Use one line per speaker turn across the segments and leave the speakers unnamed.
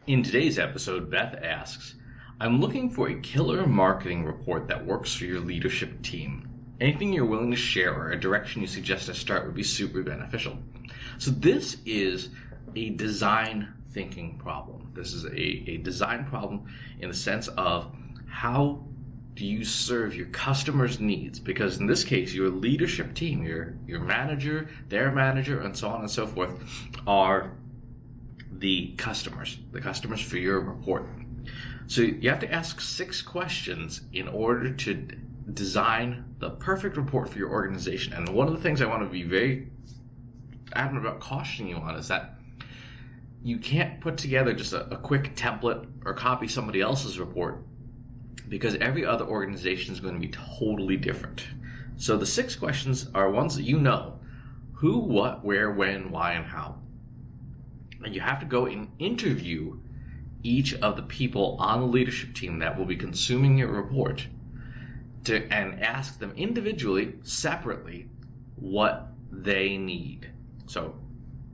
In today's episode, Beth asks, I'm looking for a killer marketing report that works for your leadership team. Anything you're willing to share or a direction you suggest I start would be super beneficial. So this is a design thinking problem. This is a design problem in the sense of how do you serve your customers' needs? Because in this case, your leadership team, your manager, their manager, and so on and so forth are the customers for your report. So you have to ask 6 questions in order to design the perfect report for your organization. And one of the things I want to be very adamant about cautioning you on is that you can't put together just a quick template or copy somebody else's report, because every other organization is going to be totally different. So the 6 questions are ones that you know: who, what, where, when, why, and how. And you have to go and interview each of the people on the leadership team that will be consuming your report and ask them individually, separately, what they need. So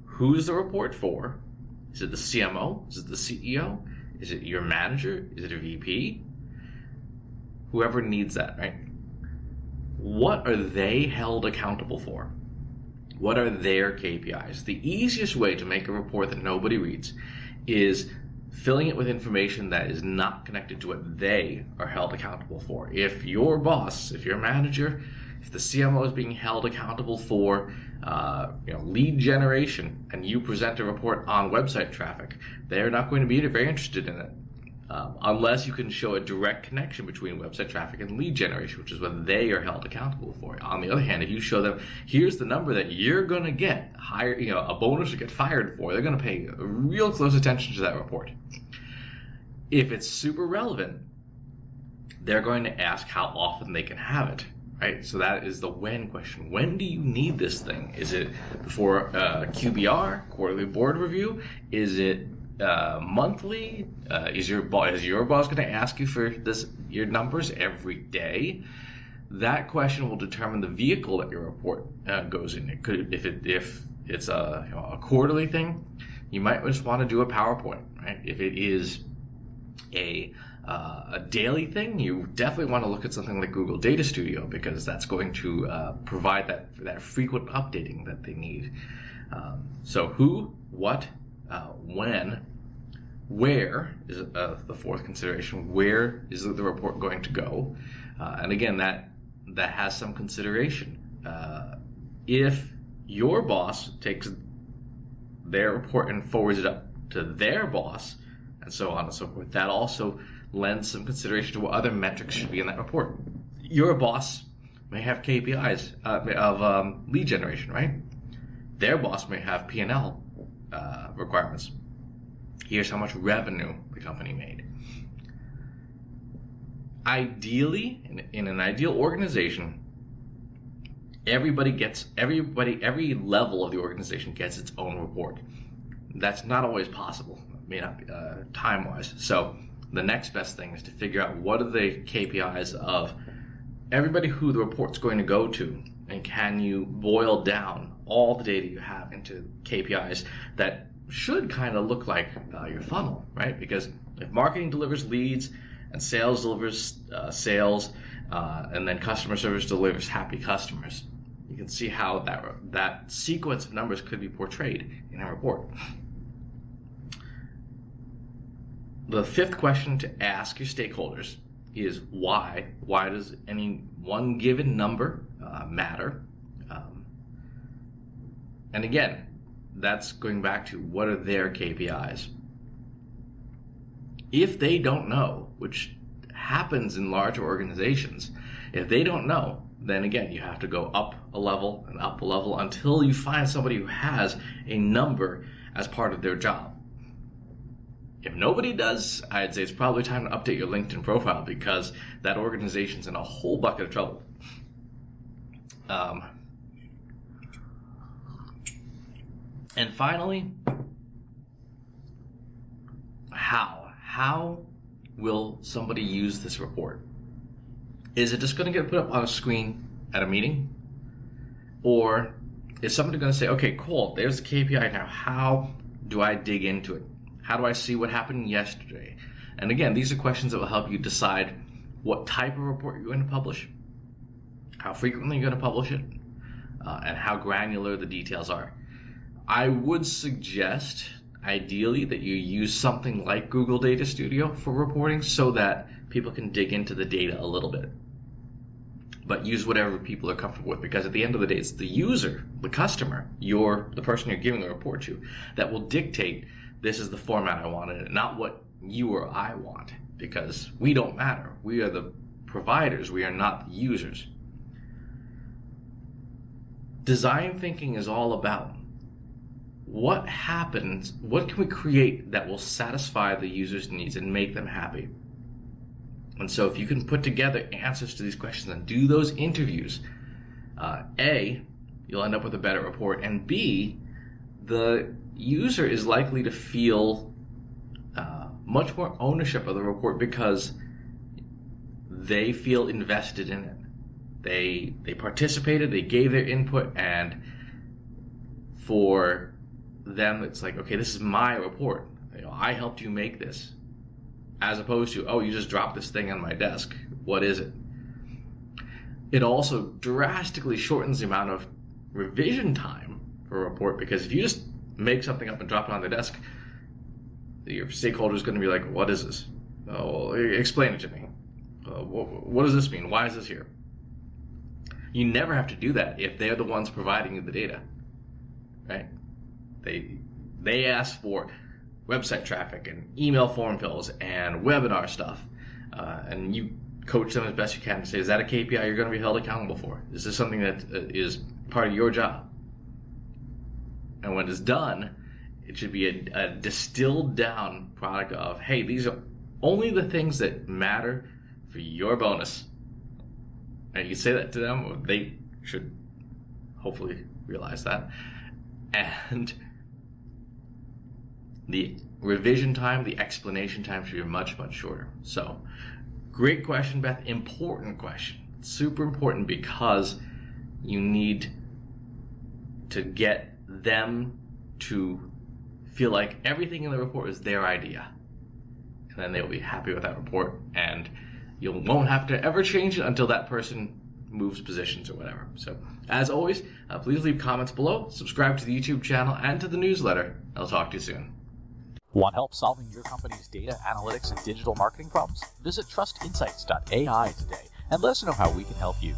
who's the report for? Is it the CMO? Is it the CEO? Is it your manager? Is it a VP? Whoever needs that, right? What are they held accountable for? What are their KPIs? The easiest way to make a report that nobody reads is filling it with information that is not connected to what they are held accountable for. If your boss, if your manager, if the CMO is being held accountable for lead generation, and you present a report on website traffic, they're not going to be very interested in it. Unless you can show a direct connection between website traffic and lead generation, which is what they are held accountable for. On the other hand, if you show them, here's the number that you're going to get hired, a bonus to get fired for, they're going to pay real close attention to that report. If it's super relevant, they're going to ask how often they can have it, right? So that is the when question. When do you need this thing? Is it before QBR, quarterly board review? Is it monthly? Is your boss going to ask you for your numbers every day? That question will determine the vehicle that your report goes in. It could, if it's a quarterly thing, you might just want to do a PowerPoint, right? If it is a daily thing, you definitely want to look at something like Google Data Studio, because that's going to provide that frequent updating that they need. So who, what, when, where is the 4th consideration. Where is the report going to go? And again, that has some consideration. If your boss takes their report and forwards it up to their boss, and so on and so forth, that also lends some consideration to what other metrics should be in that report. Your boss may have KPIs of lead generation, right? Their boss may have P&L requirements. Here's how much revenue the company made. Ideally, in an ideal organization, every level of the organization gets its own report. That's not always possible. It may not be time-wise. So the next best thing is to figure out what are the KPIs of everybody who the report's going to go to, and can you boil down all the data you have into KPIs that should kind of look like your funnel, right? Because if marketing delivers leads and sales delivers sales, and then customer service delivers happy customers, you can see how that sequence of numbers could be portrayed in a report. The 5th question to ask your stakeholders is why. Why does any one given number matter? And again, that's going back to what are their KPIs. If they don't know, which happens in larger organizations, if they don't know, then again, you have to go up a level and up a level until you find somebody who has a number as part of their job. If nobody does, I'd say it's probably time to update your LinkedIn profile, because that organization's in a whole bucket of trouble. And finally, how will somebody use this report? Is it just going to get put up on a screen at a meeting? Or is somebody going to say, okay, cool, there's the KPI, now how do I dig into it? How do I see what happened yesterday? And again, these are questions that will help you decide what type of report you're going to publish, how frequently you're going to publish it, and how granular the details are. I would suggest, ideally, that you use something like Google Data Studio for reporting so that people can dig into the data a little bit. But use whatever people are comfortable with, because at the end of the day, it's the user, the customer, the person you're giving the report to, that will dictate, this is the format I want it, not what you or I want, because we don't matter. We are the providers. We are not the users. Design thinking is all about what happens, what can we create that will satisfy the user's needs and make them happy. And so if you can put together answers to these questions and do those interviews, A, you'll end up with a better report, and B, the user is likely to feel much more ownership of the report because they feel invested in it. They participated, they gave their input, and for them it's like, okay, this is my report. I helped you make this. As opposed to, oh, you just dropped this thing on my desk. What is it? It also drastically shortens the amount of revision time for a report, because if you just make something up and drop it on the desk, your stakeholder is going to be like, what is this? Oh, explain it to me. What does this mean? Why is this here? You never have to do that if they're the ones providing you the data, right? They ask for website traffic and email form fills and webinar stuff, and you coach them as best you can to say, is that a KPI you're going to be held accountable for? Is this something that is part of your job? And when it's done, it should be a distilled down product of, hey, these are only the things that matter for your bonus. And you say that to them, or they should hopefully realize that. And the revision time, the explanation time should be much, much shorter. So, great question, Beth. Important question. Super important, because you need to get them to feel like everything in the report is their idea. And then they'll be happy with that report, and you won't have to ever change it until that person moves positions or whatever. So, as always, please leave comments below, subscribe to the YouTube channel and to the newsletter. I'll talk to you soon.
Want help solving your company's data, analytics, and digital marketing problems? Visit trustinsights.ai today and let us know how we can help you.